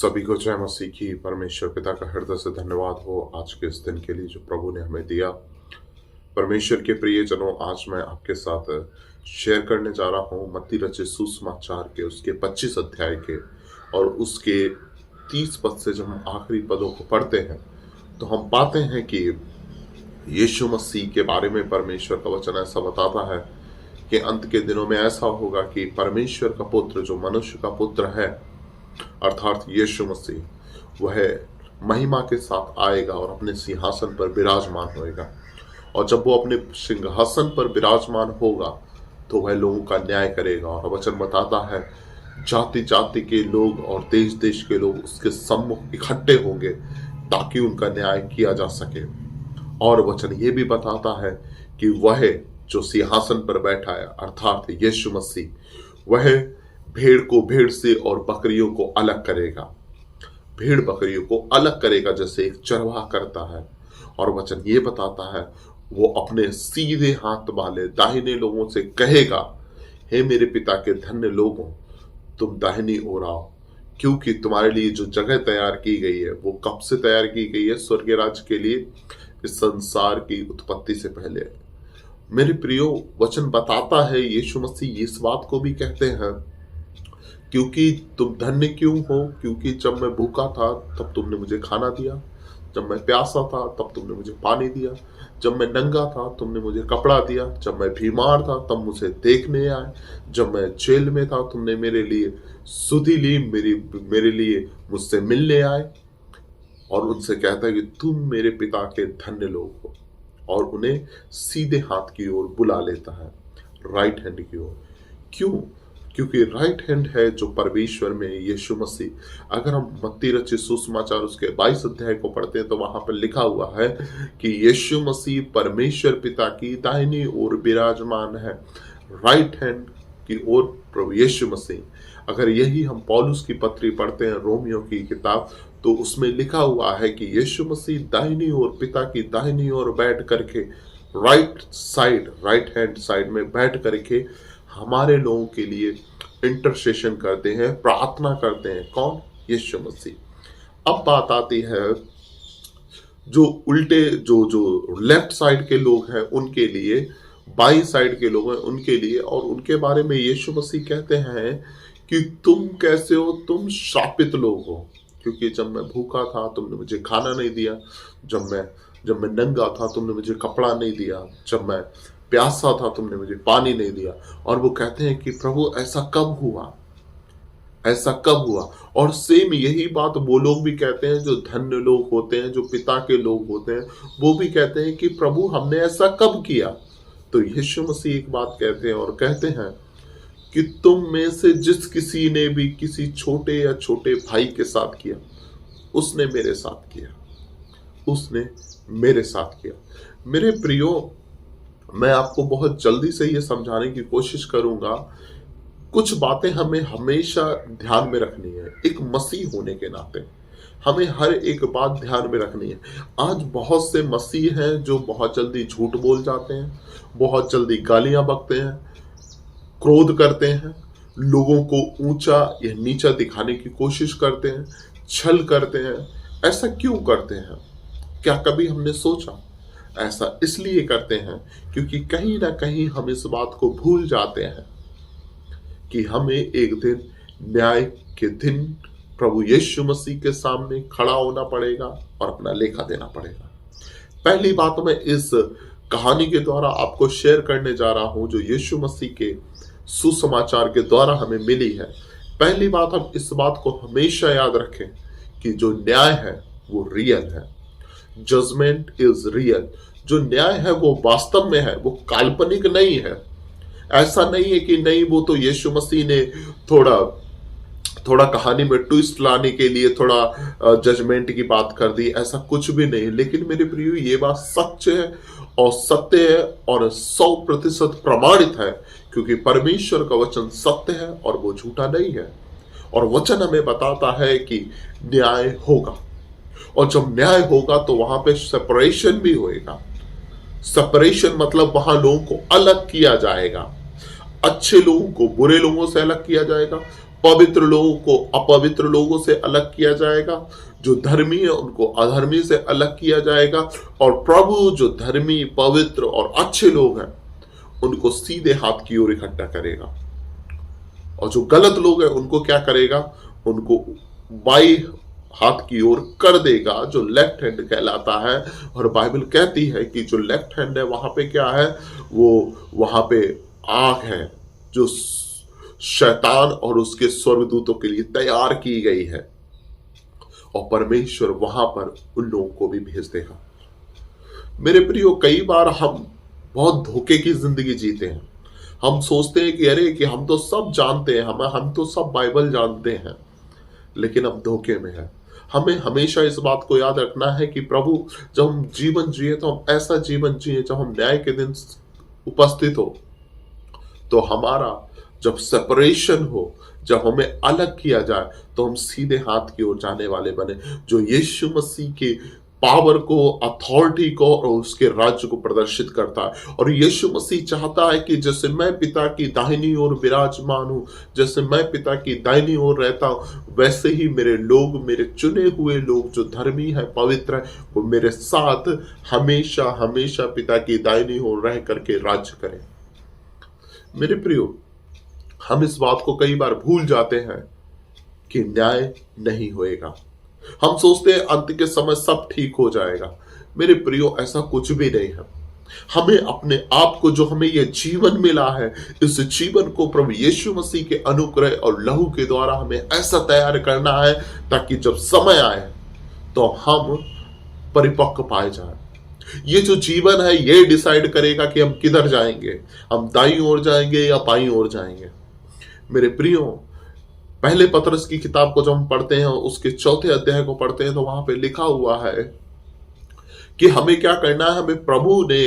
सभी को जय मसीह की। परमेश्वर पिता का हृदय से धन्यवाद हो आज के इस दिन के लिए जो प्रभु ने हमें दिया। परमेश्वर के प्रियजनों, आज मैं आपके साथ शेयर करने जा रहा हूँ मत्ती रचित सुसमाचार के उसके 25 अध्याय के और उसके 30 पद से जब हम आखिरी पदों को पढ़ते हैं तो हम पाते हैं कि यीशु मसीह के बारे में परमेश्वर का वचन ऐसा बताता है कि अंत के दिनों में ऐसा होगा कि परमेश्वर का पुत्र जो मनुष्य का पुत्र है अर्थात यीशु मसीह वह महिमा के साथ आएगा और अपने सिंहासन पर विराजमान होएगा। और जब वो अपने सिंहासन पर विराजमान होगा तो वह लोगों का न्याय करेगा। और वचन बताता है जाति जाति के लोग और देश देश के लोग उसके सम्मुख इकट्ठे होंगे ताकि उनका न्याय किया जा सके। और वचन ये भी बताता है कि वह जो सिंहासन पर बैठा है अर्थात यीशु मसीह वह भेड़ को भेड़ से और बकरियों को अलग करेगा। भेड़ बकरियों को अलग करेगा जैसे एक चरवाहा करता है। और वचन ये बताता है वो अपने सीधे हाथ वाले दाहिने लोगों से कहेगा, हे मेरे पिता के धन्य लोगों, तुम दाहिनी ओर आओ, क्योंकि तुम्हारे लिए जो जगह तैयार की गई है वो कब से तैयार की गई है? स्वर्गीय राज्य के लिए, इस संसार की उत्पत्ति से पहले। मेरे प्रियो, वचन बताता है यीशु मसीह इस बात को भी कहते हैं क्योंकि तुम धन्य क्यों हो? क्योंकि जब मैं भूखा था तब तुमने मुझे खाना दिया, जब मैं प्यासा था तब तुमने मुझे पानी दिया, जब मैं नंगा था तुमने मुझे कपड़ा दिया, जब मैं बीमार था तब मुझे देखने आए, जब मैं जेल में था तुमने मेरे लिए सुधि ली, मेरे लिए मुझसे मिलने आए। और उनसे कहता है कि तुम मेरे पिता के धन्य लोग हो। और उन्हें सीधे हाथ की ओर बुला लेता है, राइट हैंड की ओर। क्यों? क्योंकि राइट हैंड है जो परमेश्वर में यीशु मसीह। अगर हम मत्ती रचित सुसमाचार उसके 22 अध्याय को पढ़ते हैं तो वहां पर लिखा हुआ है कि यीशु मसीह परमेश्वर पिता की दाहिनी ओर विराजमान है, राइट हैंड की ओर प्रभु यीशु मसीह। अगर यही हम पौलुस की पत्री पढ़ते हैं, रोमियो की किताब, तो उसमें लिखा हुआ है कि यीशु मसीह दाहिनी ओर, पिता की दाहिनी ओर बैठ करके, राइट हैंड साइड में बैठ करके हमारे लोगों के लिए इंटरसेशन करते हैं, प्रार्थना करते हैं। कौन? यीशु मसीह। अब बात आती है जो उल्टे जो लेफ्ट साइड के लोग हैं उनके लिए, बाई साइड के लोग हैं उनके लिए, और उनके बारे में यीशु मसीह कहते हैं कि तुम कैसे हो? तुम शापित लोग हो, क्योंकि जब मैं भूखा था तुमने मुझे खाना नहीं दिया, जब मैं नंगा था तुमने मुझे कपड़ा नहीं दिया, जब मैं प्यासा था तुमने मुझे पानी नहीं दिया। और वो कहते हैं कि प्रभु ऐसा कब हुआ? ऐसा कब हुआ? और सेम यही बात वो लोग भी कहते हैं जो धन्य लोग होते हैं, जो पिता के लोग होते हैं, वो भी कहते हैं कि प्रभु हमने ऐसा कब किया? तो यीशु मसीह एक बात कहते हैं और कहते हैं कि तुम में से जिस किसी ने भी किसी छोटे या छोटे भाई के साथ किया उसने मेरे साथ किया, उसने मेरे साथ किया। मेरे प्रियो, मैं आपको बहुत जल्दी से ये समझाने की कोशिश करूंगा। कुछ बातें हमें हमेशा ध्यान में रखनी है। एक मसीह होने के नाते हमें हर एक बात ध्यान में रखनी है। आज बहुत से मसीह हैं जो बहुत जल्दी झूठ बोल जाते हैं, बहुत जल्दी गालियां बकते हैं, क्रोध करते हैं, लोगों को ऊंचा या नीचा दिखाने की कोशिश करते हैं, छल करते हैं। ऐसा क्यों करते हैं? क्या कभी हमने सोचा? ऐसा इसलिए करते हैं क्योंकि कहीं ना कहीं हम इस बात को भूल जाते हैं कि हमें एक दिन न्याय के दिन प्रभु यीशु मसीह के सामने खड़ा होना पड़ेगा और अपना लेखा देना पड़ेगा। पहली बात मैं इस कहानी के द्वारा आपको शेयर करने जा रहा हूं जो यीशु मसीह के सुसमाचार के द्वारा हमें मिली है। पहली बात, हम इस बात को हमेशा याद रखें कि जो न्याय है वो रियल है। Judgement is real. जो न्याय है वो वास्तव में है, वो काल्पनिक नहीं है। ऐसा नहीं है कि नहीं वो तो यीशु मसीह ने थोड़ा कहानी में ट्विस्ट लाने के लिए थोड़ा जजमेंट की बात कर दी, ऐसा कुछ भी नहीं। लेकिन मेरे प्रियो, ये बात सच है और सत्य है और 100% प्रमाणित है, क्योंकि परमेश्वर का वचन सत्य है और वो झूठा नहीं है। और वचन हमें बताता है कि न्याय होगा, और जब न्याय होगा तो वहां पे सेपरेशन भी होएगा। सेपरेशन मतलब वहां लोगों को अलग किया जाएगा। अच्छे लोगों को बुरे लोगों से अलग किया जाएगा, पवित्र लोगों को अपवित्र लोगों से अलग किया जाएगा, जो धर्मी है उनको अधर्मी से अलग किया जाएगा, और प्रभु जो धर्मी, पवित्र और अच्छे लोग हैं उनको सीधे हाथ की ओर इकट्ठा करेगा, और जो गलत लोग हैं उनको क्या करेगा, उनको बाई हाथ की ओर कर देगा, जो लेफ्ट हैंड कहलाता है। और बाइबल कहती है कि जो लेफ्ट हैंड है वहां पे क्या है, वो वहां पे आग है जो शैतान और उसके स्वर्गदूतों के लिए तैयार की गई है, और परमेश्वर वहां पर उन लोगों को भी भेज देगा। मेरे प्रियो, कई बार हम बहुत धोखे की जिंदगी जीते हैं। हम सोचते हैं कि अरे कि हम तो सब जानते हैं, हम तो सब बाइबल जानते हैं, लेकिन हम धोखे में हैं। हमें हमेशा इस बात को याद रखना है कि प्रभु जब हम जीवन जिए तो हम ऐसा जीवन जिए जब हम न्याय के दिन उपस्थित हो, तो हमारा जब सेपरेशन हो, जब हमें अलग किया जाए, तो हम सीधे हाथ की ओर जाने वाले बने, जो यीशु मसीह के पावर को, अथॉरिटी को और उसके राज्य को प्रदर्शित करता है। और यीशु मसीह चाहता है कि जैसे मैं पिता की दाहिनी ओर विराजमान हूं, जैसे मैं पिता की दाहिनी ओर रहता हूं, वैसे ही मेरे लोग, मेरे चुने हुए लोग जो धर्मी है, पवित्र है, वो मेरे साथ हमेशा हमेशा पिता की दाहिनी ओर रह करके राज्य करें। मेरे प्रियो, हम इस बात को कई बार भूल जाते हैं कि न्याय नहीं होएगा। हम सोचते हैं अंत के समय सब ठीक हो जाएगा। मेरे प्रियो, ऐसा कुछ भी नहीं है। हमें अपने आप को, जो हमें यह जीवन मिला है, इस जीवन को प्रभु यीशु मसीह के अनुग्रह और लहू के द्वारा हमें ऐसा तैयार करना है ताकि जब समय आए तो हम परिपक्व पाए जाएं। ये जो जीवन है ये डिसाइड करेगा कि हम किधर जाएंगे, हम दाईं ओर जाएंगे या बाईं ओर जाएंगे। मेरे प्रियो, पहले पतरस की किताब को जब हम पढ़ते हैं, उसके 4 अध्याय को पढ़ते हैं, तो वहां पे लिखा हुआ है कि हमें क्या करना है। हमें प्रभु ने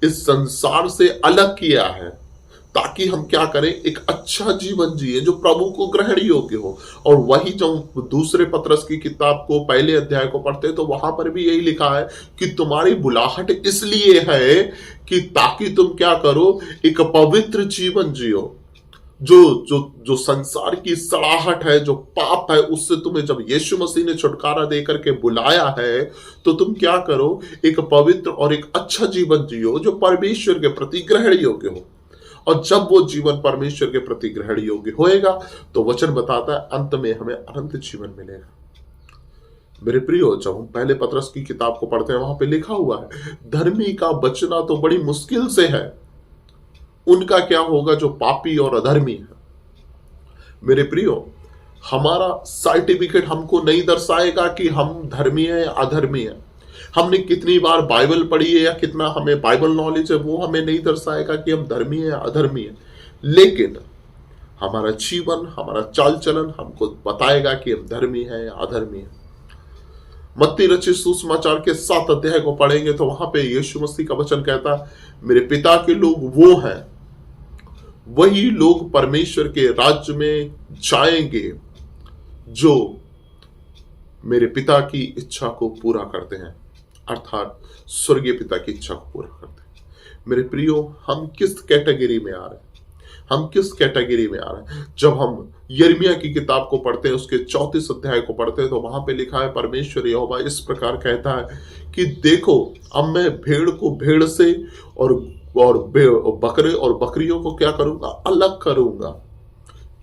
इस संसार से अलग किया है ताकि हम क्या करें, एक अच्छा जीवन जिए जो प्रभु को ग्रहण योग्य हो। और वही जब दूसरे पतरस की किताब को पहले अध्याय को पढ़ते हैं, तो वहां पर भी यही लिखा है कि तुम्हारी बुलाहट इसलिए है कि ताकि तुम क्या करो, एक पवित्र जीवन जियो। जो संसार की सड़ाहट है, जो पाप है, उससे तुम्हें जब यीशु मसीह ने छुटकारा देकर के बुलाया है, तो तुम क्या करो, एक पवित्र और एक अच्छा जीवन जियो जो परमेश्वर के प्रति ग्रहण योग्य हो। और जब वो जीवन परमेश्वर के प्रति ग्रहण योग्य होएगा, तो वचन बताता है अंत में हमें अनंत जीवन मिलेगा। मेरे प्रियो, जब हम पहले पतरस की किताब को पढ़ते हैं, वहां पे लिखा हुआ है, धर्मी का बचना तो बड़ी मुश्किल से है, उनका क्या होगा जो पापी और अधर्मी है। मेरे प्रियो, हमारा सर्टिफिकेट हमको नहीं दर्शाएगा कि हम धर्मी हैं या अधर्मी हैं। हमने कितनी बार बाइबल पढ़ी है या कितना हमें बाइबल नॉलेज है, वो हमें नहीं दर्शाएगा कि हम धर्मी हैं या अधर्मी हैं। लेकिन हमारा जीवन, हमारा चाल चलन हमको बताएगा कि हम धर्मी हैं या अधर्मी हैं। मत्ती रचित सुसमाचार के 7 अध्याय को पढ़ेंगे तो वहां पे यीशु मसीह का वचन कहता है, मेरे पिता के लोग वो हैं, वही लोग परमेश्वर के राज्य में जाएंगे जो मेरे पिता की इच्छा को पूरा करते हैं, अर्थात स्वर्गीय पिता की इच्छा को पूरा करते हैं। मेरे प्रियो, हम किस कैटेगरी में आ रहे हैं, हम किस कैटेगरी में आ रहे हैं। जब हम यिर्मयाह की किताब को पढ़ते हैं, उसके 34 अध्याय को पढ़ते हैं, तो वहां पे लिखा है, परमेश्वर यहोवा इस प्रकार कहता है कि देखो, अब मैं भेड़ को भेड़ से और बकरे और बकरियों को क्या करूंगा, अलग करूंगा।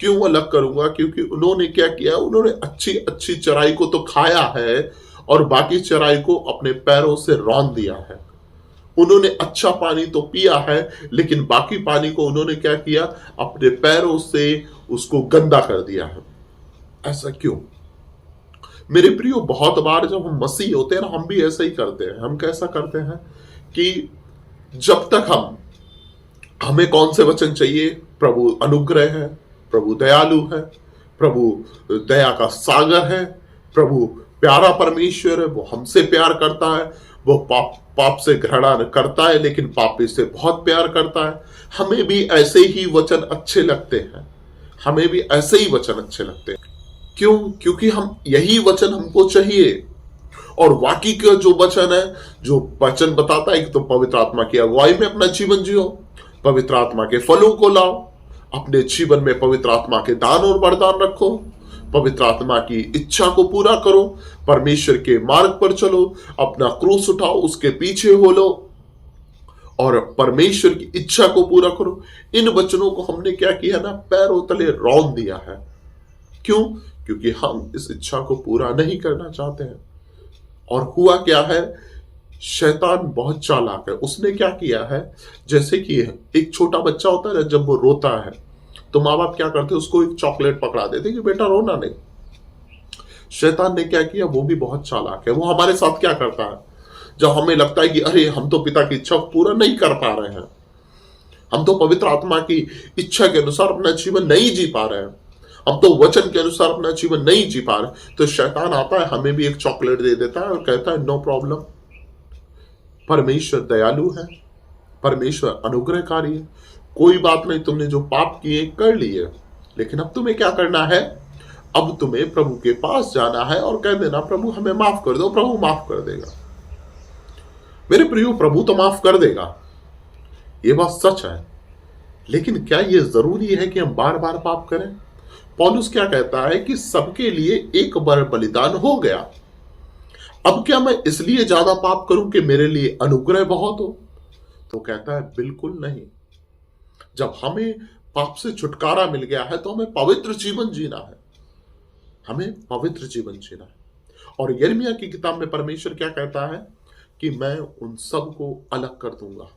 क्यों अलग करूंगा? क्योंकि उन्होंने क्या किया, उन्होंने अच्छी अच्छी चराई को तो खाया है और बाकी चराई को अपने पैरों से रौंद दिया है। उन्होंने अच्छा पानी तो पिया है, लेकिन बाकी पानी को उन्होंने क्या किया, अपने पैरों से उसको गंदा कर दिया है। ऐसा क्यों? मेरे प्रियो, बहुत बार जब हम मसीह होते हैं ना, हम भी ऐसा ही करते हैं। हम कैसा करते हैं कि जब तक हमें कौन से वचन चाहिए, प्रभु अनुग्रह है, प्रभु दयालु है, प्रभु दया का सागर है, प्रभु प्यारा परमेश्वर है, वो हमसे प्यार करता है, वो पाप से घृणा करता है लेकिन पापी से बहुत प्यार करता है। हमें भी ऐसे ही वचन अच्छे लगते हैं, हमें भी ऐसे ही वचन अच्छे लगते हैं। क्यों? क्योंकि हम यही वचन हमको चाहिए। और बाकी का जो वचन है, जो वचन बताता है कि तुम पवित्र आत्मा की अगुवाई में अपना जीवन जियो, पवित्र आत्मा के फलों को लाओ, अपने जीवन में पवित्र आत्मा के दान और वरदान रखो, पवित्र आत्मा की इच्छा को पूरा करो, परमेश्वर के मार्ग पर चलो, अपना क्रूस उठाओ, उसके पीछे हो लो और परमेश्वर की इच्छा को पूरा करो। इन वचनों को हमने क्या किया ना, पैरों तले रौंद दिया है। क्यों? क्योंकि हम इस इच्छा को पूरा नहीं करना चाहते हैं। और हुआ क्या है, शैतान बहुत चालाक है। उसने क्या किया है, जैसे कि एक छोटा बच्चा होता है, जब वो रोता है तो माँ बाप क्या करते हैं, उसको एक चॉकलेट पकड़ा देते कि बेटा रोना नहीं। शैतान ने क्या किया, वो भी बहुत चालाक है। वो हमारे साथ क्या करता है, जब हमें लगता है कि अरे हम तो पिता की इच्छा को पूरा नहीं कर पा रहे हैं, हम तो पवित्र आत्मा की इच्छा के अनुसार अपना जीवन नहीं जी पा रहे हैं, हम तो वचन के अनुसार अपना जीवन नहीं जी पा रहे, तो शैतान आता है, हमें भी एक चॉकलेट दे देता है और कहता है नो प्रॉब्लम, परमेश्वर दयालु है, परमेश्वर अनुग्रहकारी है, कोई बात नहीं, तुमने जो पाप किए कर लिए, लेकिन अब तुम्हें क्या करना है, अब तुम्हें प्रभु के पास जाना है और कह देना प्रभु हमें माफ कर दो, प्रभु माफ कर देगा। मेरे प्रियो, प्रभु तो माफ कर देगा, ये बात सच है, लेकिन क्या ये जरूरी है कि हम बार बार पाप करें? पौलुस क्या कहता है कि सबके लिए एक बार बलिदान हो गया, अब क्या मैं इसलिए ज्यादा पाप करूं कि मेरे लिए अनुग्रह बहुत हो? तो कहता है बिल्कुल नहीं। जब हमें पाप से छुटकारा मिल गया है तो हमें पवित्र जीवन जीना है, हमें पवित्र जीवन जीना है। और यिर्मयाह की किताब में परमेश्वर क्या कहता है कि मैं उन सब को अलग कर दूंगा,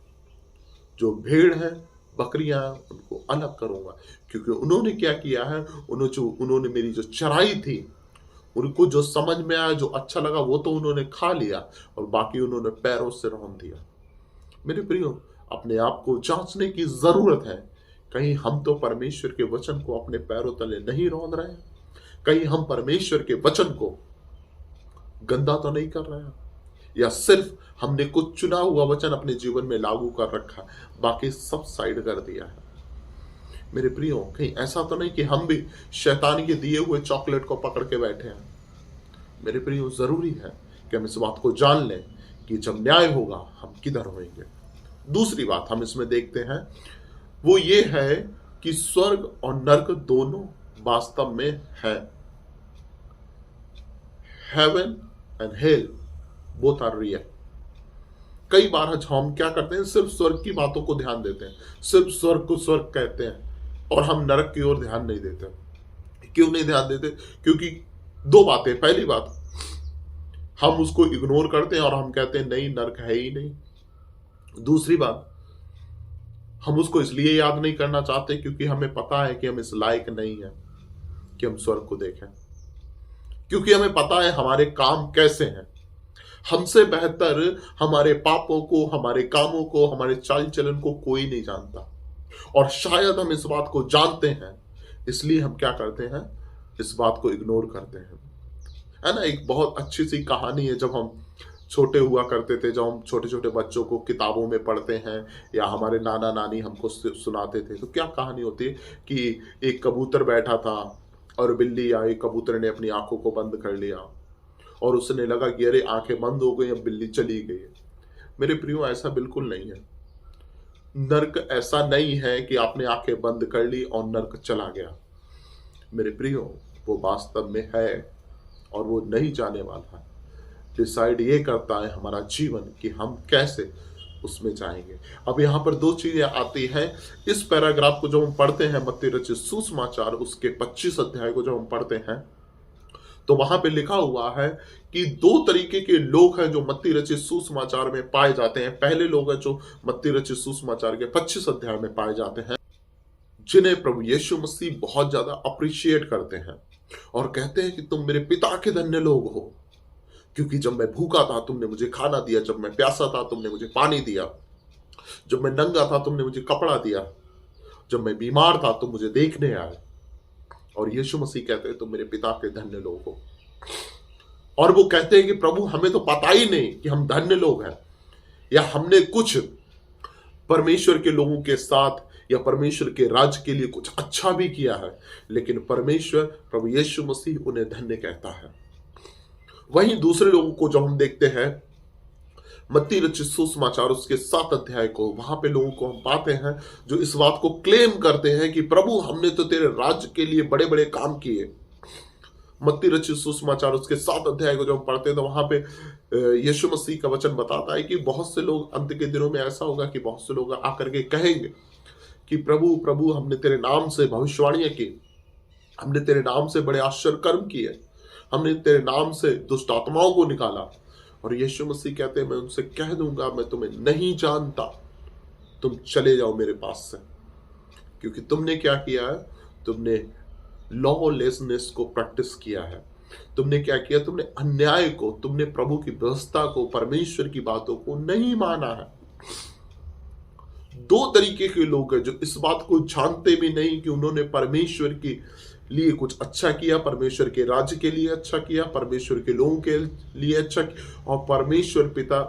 जो भेड़ है बकरियां उनको अलग करूंगा, क्योंकि उन्होंने क्या किया है, उन्होंने मेरी जो चराई थी, उनको जो समझ में आया, जो अच्छा लगा वो तो उन्होंने खा लिया और बाकी उन्होंने पैरों से रौंद दिया। मेरे प्रियो, अपने आप को जांचने की जरूरत है, कहीं हम तो परमेश्वर के वचन को अपने पैरों तले नहीं रौंद रहे हैं, कहीं हम परमेश्वर के वचन को गंदा तो नहीं कर रहे हैं, या सिर्फ हमने कुछ चुना हुआ वचन अपने जीवन में लागू कर रखा, बाकी सब साइड कर दिया है। मेरे प्रियो, कहीं ऐसा तो नहीं कि हम भी शैतान के दिए हुए चॉकलेट को पकड़ के बैठे हैं। मेरे प्रियो, जरूरी है कि हम इस बात को जान लें कि जब न्याय होगा हम किधर होंगे। दूसरी बात हम इसमें देखते हैं, वो ये है कि स्वर्ग और नरक दोनों वास्तव में है। Heaven and hell both are real. कई बार हम क्या करते हैं, सिर्फ स्वर्ग की बातों को ध्यान देते हैं, सिर्फ स्वर्ग को स्वर्ग कहते हैं और हम नरक की ओर ध्यान नहीं देते। क्यों नहीं ध्यान देते? क्योंकि दो बातें। पहली बात, हम उसको इग्नोर करते हैं और हम कहते हैं नहीं, नरक है ही नहीं। दूसरी बात, हम उसको इसलिए याद नहीं करना चाहते क्योंकि हमें पता है कि हम इस लायक नहीं है कि हम स्वर्ग को देखें, क्योंकि हमें पता है हमारे काम कैसे हैं। हमसे बेहतर हमारे पापों को, हमारे कामों को, हमारे चाल चलन को कोई नहीं जानता। और शायद हम इस बात को जानते हैं, इसलिए हम क्या करते हैं, इस बात को इग्नोर करते हैं। है ना, एक बहुत अच्छी सी कहानी है, जब हम छोटे हुआ करते थे, जब हम छोटे छोटे बच्चों को किताबों में पढ़ते हैं या हमारे नाना नानी हमको सुनाते थे, तो क्या कहानी होती है कि एक कबूतर बैठा था और बिल्ली आई, कबूतर ने अपनी आंखों को बंद कर लिया और उसने लगा कि अरे आंखें बंद हो गई, अब बिल्ली चली गई। मेरे प्रियो, ऐसा बिल्कुल नहीं है। नर्क ऐसा नहीं है कि आपने आंखें बंद कर ली और नर्क चला गया। मेरे प्रियो, वो वास्तव में है और वो नहीं जाने वाला है। डिसाइड ये करता है हमारा जीवन कि हम कैसे उसमें जाएंगे। अब यहाँ पर दो चीजें आती हैं। इस पैराग्राफ को जब हम पढ़ते हैं, मत्ती रचित सुसमाचार उसके 25 अध्याय को जब हम पढ़ते हैं, तो वहां पे लिखा हुआ है कि दो तरीके के लोग हैं जो मत्ती रचित सुसमाचार में पाए जाते हैं। पहले लोग हैं जो मत्ती रचित सुसमाचार के 25 अध्याय में पाए जाते हैं, जिन्हें प्रभु यीशु मसीह बहुत ज्यादा अप्रिशिएट करते हैं और कहते हैं कि तुम मेरे पिता के धन्य लोग हो, क्योंकि जब मैं भूखा था तुमने मुझे खाना दिया, जब मैं प्यासा था तुमने मुझे पानी दिया, जब मैं नंगा था तुमने मुझे कपड़ा दिया, जब मैं बीमार था तुम मुझे देखने आए। और यीशु मसीह कहते हैं तुम मेरे पिता के धन्य लोग हो। और वो कहते हैं कि प्रभु हमें तो पता ही नहीं कि हम धन्य लोग हैं, या हमने कुछ परमेश्वर के लोगों के साथ या परमेश्वर के राज्य के लिए कुछ अच्छा भी किया है, लेकिन परमेश्वर प्रभु यीशु मसीह उन्हें धन्य कहता है। वहीं दूसरे लोगों को जब हम देखते हैं, मत्ती रचित सुसमाचार उसके 7 अध्याय को, वहां पे लोगों को हम पाते हैं जो इस बात को क्लेम करते हैं कि प्रभु हमने तो तेरे राज्य के लिए बड़े बड़े काम किए। मत्ती रचित सुसमाचार उसके 7 अध्याय को जब हम पढ़ते हैं तो वहां पे यीशु मसीह का वचन बताता है कि बहुत से लोग अंत के दिनों में ऐसा होगा कि बहुत से लोग आकर के कहेंगे कि प्रभु प्रभु हमने तेरे नाम से भविष्यवाणियां की, हमने तेरे नाम से बड़े आश्चर्य कर्म किए, हमने तेरे नाम से दुष्ट आत्माओं को निकाला। और यीशु मसीह कहते हैं मैं उनसे कह दूंगा मैं तुम्हें नहीं जानता, तुम चले जाओ मेरे पास से, क्योंकि तुमने क्या किया है, तुमने लॉलेसनेस को प्रैक्टिस किया है। तुमने क्या किया, तुमने अन्याय को, तुमने प्रभु की व्यवस्था को, परमेश्वर की बातों को नहीं माना है। 2 तरीके के लोग हैं जो इस बात को जानते भी नहीं कि उन्होंने परमेश्वर के लिए कुछ अच्छा किया, परमेश्वर के राज्य के लिए अच्छा किया, परमेश्वर के लोगों के लिए अच्छा किया, और परमेश्वर पिता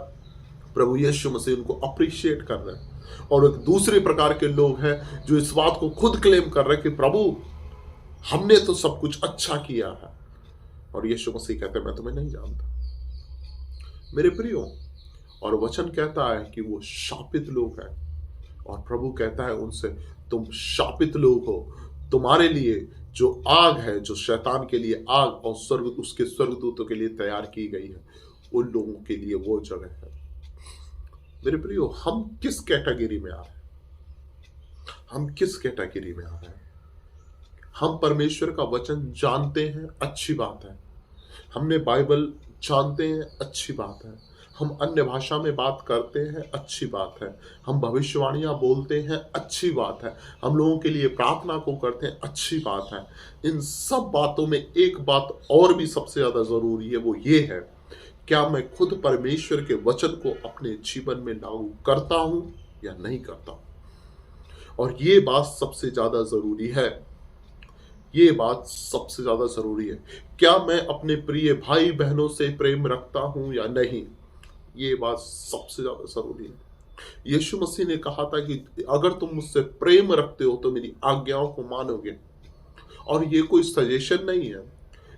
प्रभु यीशु मसीह उनको अप्रिशिएट कर रहे हैं। और एक दूसरे प्रकार के लोग हैं जो इस बात को खुद क्लेम कर रहे हैं कि प्रभु हमने तो सब कुछ अच्छा किया है, और यीशु मसीह कहते हैं मैं तुम्हें नहीं जानता। मेरे प्रियो, और वचन कहता है कि वो शापित लोग हैं, और प्रभु कहता है उनसे तुम शापित लोग हो, तुम्हारे लिए जो आग है, जो शैतान के लिए आग और स्वर्ग उसके स्वर्गदूतों के लिए तैयार की गई है, उन लोगों के लिए वो जगह है। मेरे प्रियो, हम किस कैटेगरी में आ रहे हैं? हम किस कैटेगरी में आ रहे हैं? हम परमेश्वर का वचन जानते हैं, अच्छी बात है। हमने बाइबल जानते हैं, अच्छी बात है। हम अन्य भाषा में बात करते हैं, अच्छी बात है। हम भविष्यवाणियां बोलते हैं, अच्छी बात है। हम लोगों के लिए प्रार्थना को करते हैं, अच्छी बात है। इन सब बातों में एक बात और भी सबसे ज्यादा जरूरी है, वो ये है, क्या मैं खुद परमेश्वर के वचन को अपने जीवन में लागू करता हूं या नहीं करता हूं? और ये बात सबसे ज्यादा जरूरी है। ये बात सबसे ज्यादा जरूरी है। क्या मैं अपने प्रिय भाई बहनों से प्रेम रखता हूं या नहीं? ये बात सबसे ज्यादा जरूरी है। यीशु मसीह ने कहा था कि अगर तुम मुझसे प्रेम रखते हो तो मेरी आज्ञाओं को मानोगे। और ये कोई सजेशन नहीं है,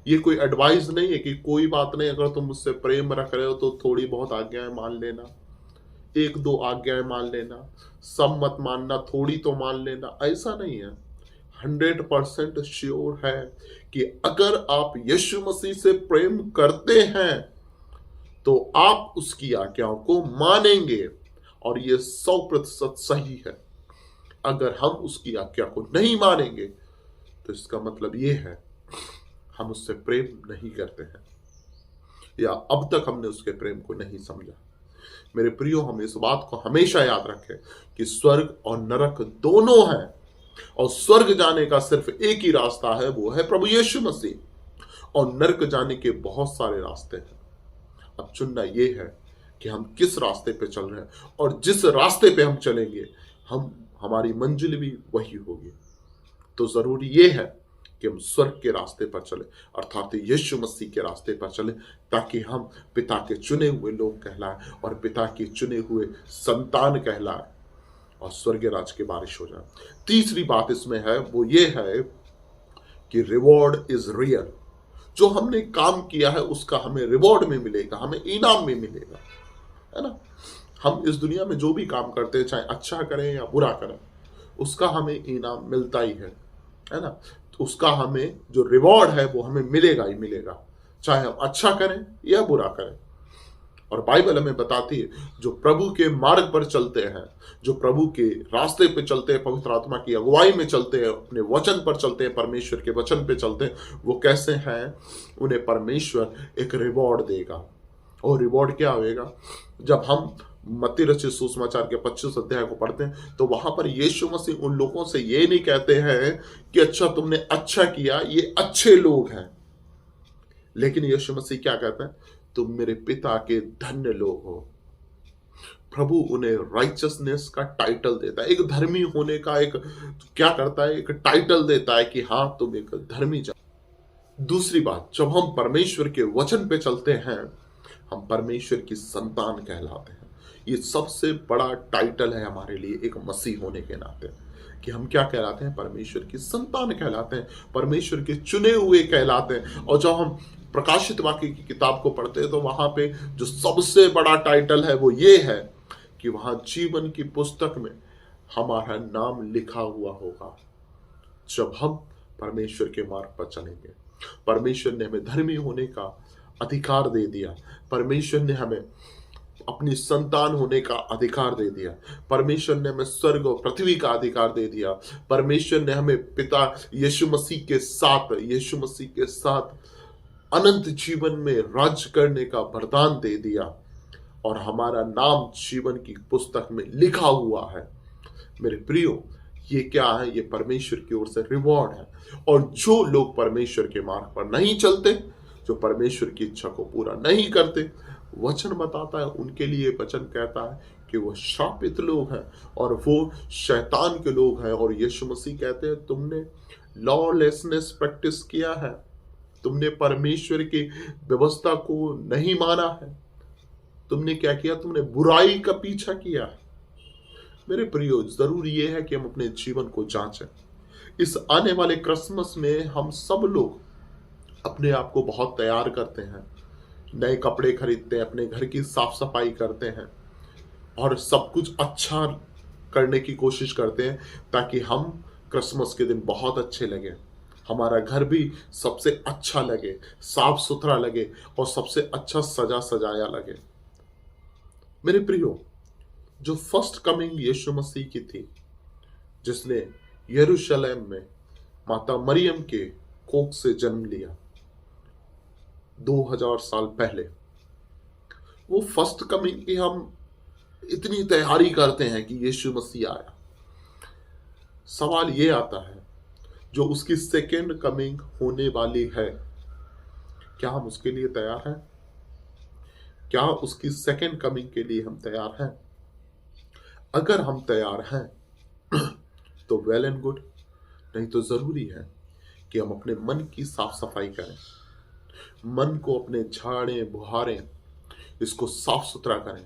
ये कोई एडवाइस नहीं है कि कोई बात नहीं, अगर तुम मुझसे प्रेम रख रहे हो तो थोड़ी बहुत आज्ञाएं मान लेना, 1-2 आज्ञाएं मान लेना, सब मत मानना, थोड़ी तो मान लेना। ऐसा नहीं है। 100% श्योर है कि अगर आप यीशु मसीह से प्रेम करते हैं तो आप उसकी आज्ञाओं को मानेंगे, और ये 100% सही है। अगर हम उसकी आज्ञा को नहीं मानेंगे तो इसका मतलब ये है हम उससे प्रेम नहीं करते हैं, या अब तक हमने उसके प्रेम को नहीं समझा। मेरे प्रियो, हम इस बात को हमेशा याद रखें कि स्वर्ग और नरक दोनों हैं, और स्वर्ग जाने का सिर्फ एक ही रास्ता है, वो है प्रभु यीशु मसीह। और नरक जाने के बहुत सारे रास्ते हैं। अब चुनना ये है कि हम किस रास्ते पे चल रहे हैं, और जिस रास्ते पे हम चलेंगे हमारी मंजिल भी वही होगी। तो जरूरी ये है कि हम स्वर्ग के रास्ते पर चले, अर्थात यीशु मसीह के रास्ते पर चले, ताकि हम पिता के चुने हुए लोग कहलाएं और पिता के चुने हुए संतान कहलाएं और स्वर्ग राज्य की बारिश हो जाए। तीसरी बात इसमें है, वो ये है कि रिवॉर्ड इज रियल। जो हमने काम किया है उसका हमें रिवॉर्ड में मिलेगा, हमें इनाम में मिलेगा, है ना। हम इस दुनिया में जो भी काम करते हैं, चाहे अच्छा करें या बुरा करें, उसका हमें इनाम मिलता ही है ना। तो उसका हमें जो रिवॉर्ड है वो हमें मिलेगा ही मिलेगा, चाहे हम अच्छा करें या बुरा करें। और बाइबल हमें बताती है, जो प्रभु के मार्ग पर चलते हैं, जो प्रभु के रास्ते पे चलते हैं, पवित्र आत्मा की अगुवाई में चलते हैं, अपने वचन पर चलते हैं, परमेश्वर के वचन पे चलते हैं, वो कैसे हैं? उन्हें परमेश्वर एक रिवॉर्ड देगा। और रिवॉर्ड क्या होगा? जब हम मत्ती रचित सुसमाचार के 25 अध्याय को पढ़ते हैं तो वहां पर यीशु मसीह उन लोगों से ये नहीं कहते हैं कि अच्छा तुमने अच्छा किया, ये अच्छे लोग हैं। लेकिन यीशु मसीह क्या कहते हैं? तुम मेरे पिता के धन्य लोग हो। प्रभु उन्हें राइचसनेस का टाइटल देता है, एक धर्मी होने का एक क्या करता है, एक टाइटल देता है कि हाँ तुम एक धर्मी जा। दूसरी बात, जब हम परमेश्वर के वचन पे चलते हैं, हम परमेश्वर की संतान कहलाते हैं। ये सबसे बड़ा टाइटल है हमारे लिए एक मसीह होने के नाते, कि हम क्या कहलाते हैं? परमेश्वर की संतान कहलाते हैं, परमेश्वर के चुने हुए कहलाते हैं। और जब हम प्रकाशित वाक्य की किताब को पढ़ते हैं तो वहां पे जो सबसे बड़ा टाइटल है वो ये है कि वहां जीवन की पुस्तक में हमारा नाम लिखा हुआ होगा जब हम परमेश्वर के मार्ग पर चलेंगे। परमेश्वर ने हमें धर्मी होने का अधिकार दे दिया। परमेश्वर ने हमें अपनी संतान होने का अधिकार दे दिया। परमेश्वर ने हमें स्वर्ग और पृथ्वी का अधिकार दे दिया। परमेश्वर ने हमें पिता यीशु मसीह के साथ अनंत जीवन में राज्य करने का वरदान दे दिया और हमारा नाम जीवन की पुस्तक में लिखा हुआ है। मेरे प्रियो, ये क्या है? ये परमेश्वर की ओर से रिवॉर्ड है। और जो लोग परमेश्वर के मार्ग पर नहीं चलते, जो परमेश्वर की इच्छा को पूरा नहीं करते, वचन बताता है उनके लिए, वचन कहता है कि वो श्रापित लोग हैं और वो शैतान के लोग हैं। और यीशु मसीह कहते हैं तुमने लॉलेसनेस प्रैक्टिस किया है, तुमने परमेश्वर की व्यवस्था को नहीं माना है, तुमने क्या किया? तुमने बुराई का पीछा किया है। मेरे प्रियो, जरूरी ये है कि हम अपने जीवन को जांचें। इस आने वाले क्रिसमस में हम सब लोग अपने आप को बहुत तैयार करते हैं, नए कपड़े खरीदते हैं, अपने घर की साफ सफाई करते हैं और सब कुछ अच्छा करने की कोशिश करते हैं ताकि हम क्रिसमस के दिन बहुत अच्छे लगे, हमारा घर भी सबसे अच्छा लगे, साफ सुथरा लगे और सबसे अच्छा सजा सजाया लगे। मेरे प्रियो, जो फर्स्ट कमिंग यीशु मसीह की थी, जिसने यरूशलेम में माता मरियम के कोख से जन्म लिया 2000 साल पहले, वो फर्स्ट कमिंग की हम इतनी तैयारी करते हैं कि यीशु मसीह आया। सवाल ये आता है, जो उसकी सेकेंड कमिंग होने वाली है, क्या हम उसके लिए तैयार हैं? क्या उसकी सेकेंड कमिंग के लिए हम तैयार हैं? अगर हम तैयार हैं तो वेल एंड गुड, नहीं तो जरूरी है कि हम अपने मन की साफ सफाई करें, मन को अपने झाड़ें बुहारें इसको साफ सुथरा करें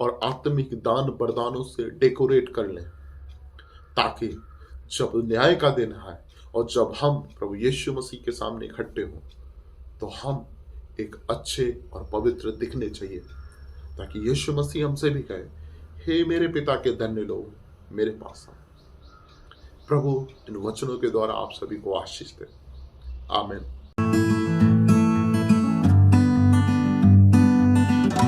और आत्मिक दान वरदानों से डेकोरेट कर लें, ताकि जब न्याय का दिन आए और जब हम प्रभु यीशु मसीह के सामने इकट्ठे हों तो हम एक अच्छे और पवित्र दिखने चाहिए, ताकि यीशु मसीह हमसे भी कहे, हे मेरे पिता के धन्य लोग, मेरे पास आओ। प्रभु इन वचनों के द्वारा आप सभी को आशीष दे। आमीन।